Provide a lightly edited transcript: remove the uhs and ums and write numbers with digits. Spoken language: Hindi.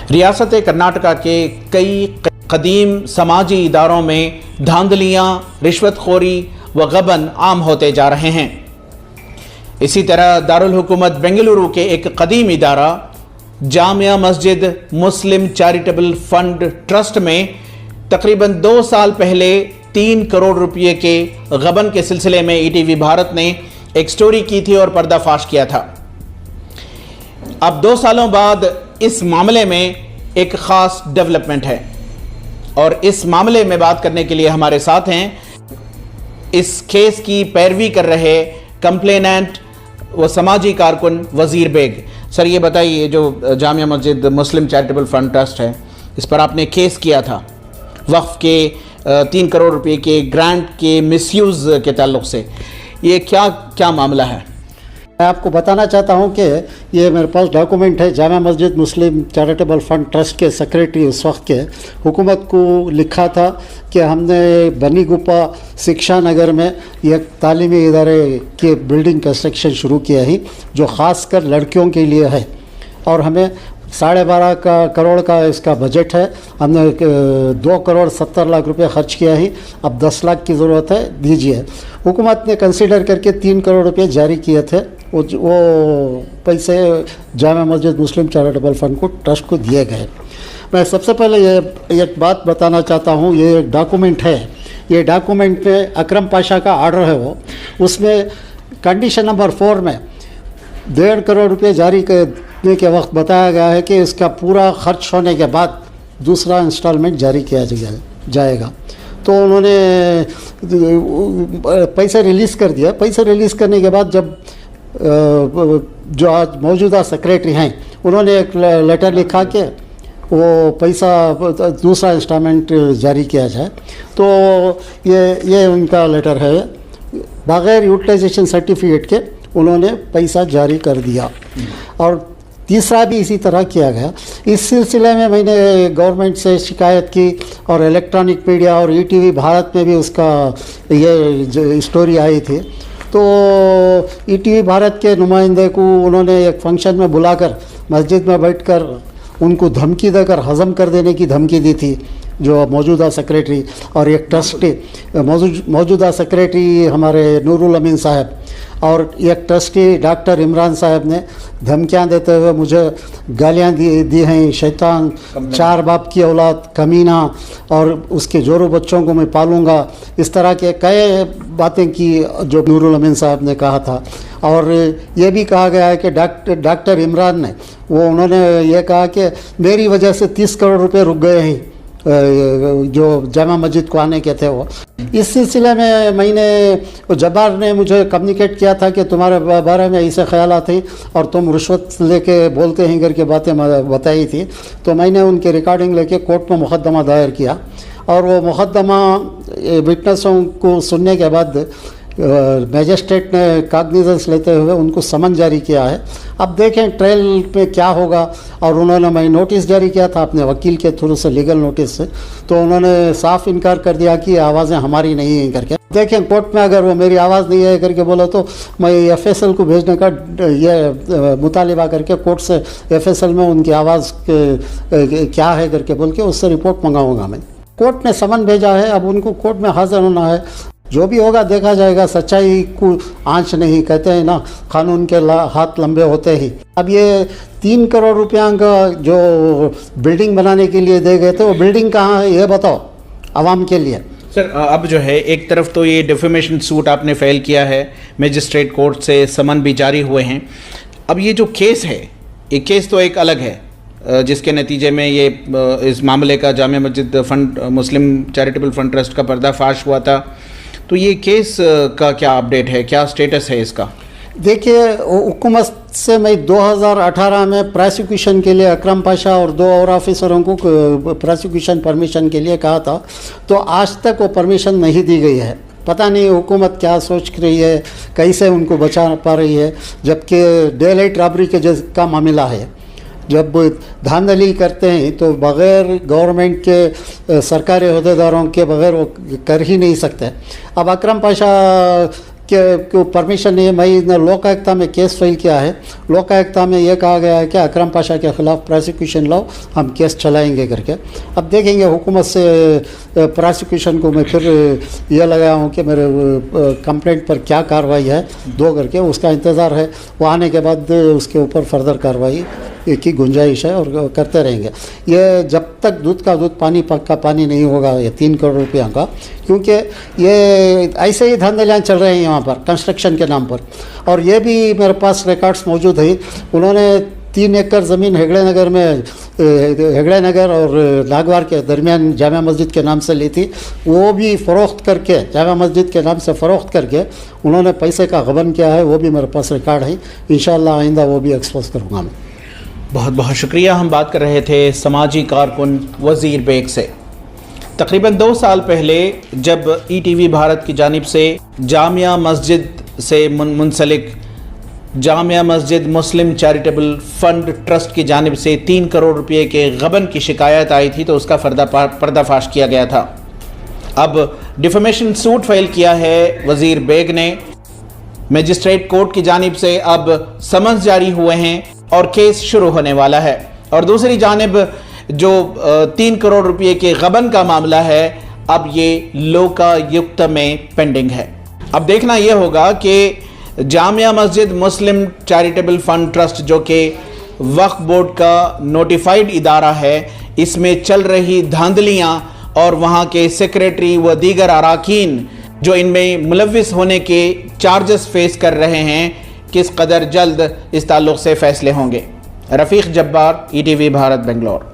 रियासत कर्नाटका के कई कदीम समाजी इदारों में धांधलियाँ, रिश्वतखोरी व गबन आम होते जा रहे हैं। इसी तरह दारुल हुकूमत बेंगलुरु के एक कदीम इदारा जामिया मस्जिद मुस्लिम चैरिटेबल फंड ट्रस्ट में तकरीबन 2 साल पहले 3 करोड़ रुपये के गबन के सिलसिले में ईटीवी भारत ने एक स्टोरी की थी और पर्दाफाश किया था। अब 2 सालों बाद इस मामले में एक ख़ास डेवलपमेंट है और इस मामले में बात करने के लिए हमारे साथ हैं इस केस की पैरवी कर रहे कंप्लेनेंट व समाजी कारकुन वज़ीर बेग। सर, ये बताइए, जो जामिया मस्जिद मुस्लिम चैरिटेबल फंड ट्रस्ट है, इस पर आपने केस किया था वक्फ के 3 करोड़ रुपए के ग्रांट के मिसयूज़ के ताल्लुक से, ये क्या मामला है? मैं आपको बताना चाहता हूं कि ये मेरे पास डॉक्यूमेंट है। जामिया मस्जिद मुस्लिम चैरिटेबल फंड ट्रस्ट के सेक्रेटरी उस वक्त के हुकूमत को लिखा था कि हमने बनी गुप्पा शिक्षा नगर में एक तालीमी इदारे की बिल्डिंग कंस्ट्रक्शन शुरू किया है जो ख़ास कर लड़कियों के लिए है और हमें 12.5 करोड़ का इसका बजट है। हमने 2 करोड़ 70 लाख रुपए खर्च किया है। अब 10 लाख की ज़रूरत है, दीजिए। हुकूमत ने कंसीडर करके 3 करोड़ रुपए जारी किए थे। वो पैसे जामिया मस्जिद मुस्लिम चैरिटेबल फंड को ट्रस्ट को दिए गए। मैं सबसे पहले ये एक बात बताना चाहता हूँ, ये एक डॉक्यूमेंट है। ये डॉक्यूमेंट में अकरम पाशा का ऑर्डर है, वो उसमें कंडीशन नंबर 4 में 1.5 करोड़ रुपए जारी करने के वक्त बताया गया है कि इसका पूरा खर्च होने के बाद दूसरा इंस्टॉलमेंट जारी किया जाएगा। तो उन्होंने पैसे रिलीज़ कर दिया। पैसे रिलीज़ करने के बाद जब जो आज मौजूदा सेक्रेटरी हैं उन्होंने एक लेटर लिखा कि वो पैसा दूसरा इंस्टॉलमेंट जारी किया जाए, तो ये उनका लेटर है। बग़ैर यूटिलाइजेशन सर्टिफिकेट के उन्होंने पैसा जारी कर दिया। और तीसरा भी इसी तरह किया गया। इस सिलसिले में मैंने गवर्नमेंट से शिकायत की और इलेक्ट्रॉनिक मीडिया और ईटीवी भारत में भी उसका ये स्टोरी आई थी। तो ईटीवी भारत के नुमाइंदे को उन्होंने एक फंक्शन में बुलाकर मस्जिद में बैठकर उनको धमकी देकर हज़म कर देने की धमकी दी थी जो मौजूदा सेक्रेटरी और एक ट्रस्टी मौजूदा सेक्रेटरी हमारे नूरुल अमीन साहब और एक ट्रस्टी डॉक्टर इमरान साहब ने धमकियां देते हुए मुझे गालियां दी हैं, शैतान, 4 बाप की औलाद, कमीना और उसके जोरों बच्चों को मैं पालूंगा, इस तरह के कई बातें की जो नूरुल अमीन साहब ने कहा था। और ये भी कहा गया है कि डॉक्टर इमरान ने उन्होंने ये कहा कि मेरी वजह से 30 करोड़ रुपए रुक गए हैं जो जामा मस्जिद को आने के थे। वो इस सिलसिले में मैंने जब्बार ने मुझे कम्युनिकेट किया था कि तुम्हारे बारे में ऐसे ख्यालात हैं और तुम रुश्वत लेके बोलते हैं करके बातें बताई थी। तो मैंने उनके रिकॉर्डिंग लेके कोर्ट में मुकदमा दायर किया और वो मुकदमा विटनेसों को सुनने के बाद मैजिस्ट्रेट ने काग्निजेंस लेते हुए उनको समन जारी किया है। अब देखें ट्रायल पे क्या होगा। और उन्होंने मैं नोटिस जारी किया था अपने वकील के थ्रू से, लीगल नोटिस से, तो उन्होंने साफ इनकार कर दिया कि आवाज़ें हमारी नहीं हैं करके। देखें कोर्ट में अगर वो मेरी आवाज़ नहीं है करके बोला तो मैं एफएसएल को भेजने का ये मुतालिबा करके कोर्ट से एफएसएल में उनकी आवाज़ क्या है करके बोल के उससे रिपोर्ट मंगाऊँगा मैं। कोर्ट ने समन भेजा है, अब उनको कोर्ट में हाजिर होना है। जो भी होगा देखा जाएगा। सच्चाई को आंच नहीं, कहते हैं ना, कानून के हाथ लंबे होते ही। अब ये 3 करोड़ रुपया का जो बिल्डिंग बनाने के लिए दे गए थे, वो बिल्डिंग कहाँ है ये बताओ आवाम के लिए। सर, अब जो है एक तरफ तो ये डिफेमेशन सूट आपने फाइल किया है, मजिस्ट्रेट कोर्ट से समन भी जारी हुए हैं। अब ये जो केस है, ये केस तो एक अलग है जिसके नतीजे में ये इस मामले का जामिया मस्जिद फंड मुस्लिम चैरिटेबल फंड ट्रस्ट का पर्दाफाश हुआ था। तो ये केस का क्या अपडेट है, क्या स्टेटस है इसका? देखिए, हुकूमत से मैं 2018 में प्रोसिक्यूशन के लिए अकरम पाशा और 2 और ऑफिसरों को प्रोसिक्यूशन परमिशन के लिए कहा था, तो आज तक वो परमिशन नहीं दी गई है। पता नहीं हुकूमत क्या सोच रही है, कैसे उनको बचा पा रही है, जबकि डे लाइट रॉबरी के का मामला है। जब धांधली करते हैं तो बग़ैर गवर्नमेंट के सरकारी अहदेदारों के बग़ैर वो कर ही नहीं सकते। अब अकरम पाशा कि परमिशन नहीं है। मैं लोकायुक्ता में केस फाइल किया है, लोकायुक्ता में ये कहा गया है कि अकरम पाशा के ख़िलाफ़ प्रोसिक्यूशन लाओ, हम केस चलाएंगे करके। अब देखेंगे हुकूमत से प्रोसिक्यूशन को मैं फिर ये लगाया हूँ कि मेरे कंप्लेंट पर क्या कार्रवाई है दो करके, उसका इंतज़ार है। वो आने के बाद उसके ऊपर फर्दर कार्रवाई की गुंजाइश है और करते रहेंगे। ये जब तक दूध का दूध पानी का पानी नहीं होगा ये 3 करोड़ रुपया का, क्योंकि ये ऐसे ही धांधलियाँ चल रहे हैं यहाँ पर कंस्ट्रक्शन के नाम पर। और ये भी मेरे पास रिकॉर्ड्स मौजूद है, उन्होंने 3 एकड़ ज़मीन हेगड़े नगर में, हेगड़े नगर और नागवार के दरमियान जामा मस्जिद के नाम से ली थी। वो भी फ़रोख्त करके, जामा मस्जिद के नाम से फ़रोख्त करके उन्होंने पैसे का गबन किया है। वो भी मेरे पास रिकॉर्ड है, इंशाअल्लाह आइंदा वो भी एक्सपोज करूँगा मैं। बहुत बहुत शुक्रिया। हम बात कर रहे थे समाजी कारकुन वज़ीर बेग से। तकरीबन 2 साल पहले जब ETV भारत की जानिब से जामिया मस्जिद से मुंसलिक जामिया मस्जिद मुस्लिम चैरिटेबल फ़ंड ट्रस्ट की जानिब से 3 करोड़ रुपए के गबन की शिकायत आई थी तो उसका पर्दाफाश किया गया था। अब डिफेमेशन सूट फाइल किया है वज़ीर बेग ने। मजिस्ट्रेट कोर्ट की जानिब से अब समन्स जारी हुए हैं और केस शुरू होने वाला है। और दूसरी जानिब जो 3 करोड़ रुपए के गबन का मामला है, अब ये लोकायुक्त में पेंडिंग है। अब देखना यह होगा कि जामिया मस्जिद मुस्लिम चैरिटेबल फ़ंड ट्रस्ट, जो कि वक्फ बोर्ड का नोटिफाइड इदारा है, इसमें चल रही धांधलियाँ और वहाँ के सेक्रेटरी व दीगर अराकीन जो इनमें मुलव्विस होने के चार्जेस फेस कर रहे हैं, किस कदर जल्द इस ताल्लुक़ से फ़ैसले होंगे। रफ़ीक जब्बार, ETV भारत, बेंगलोर।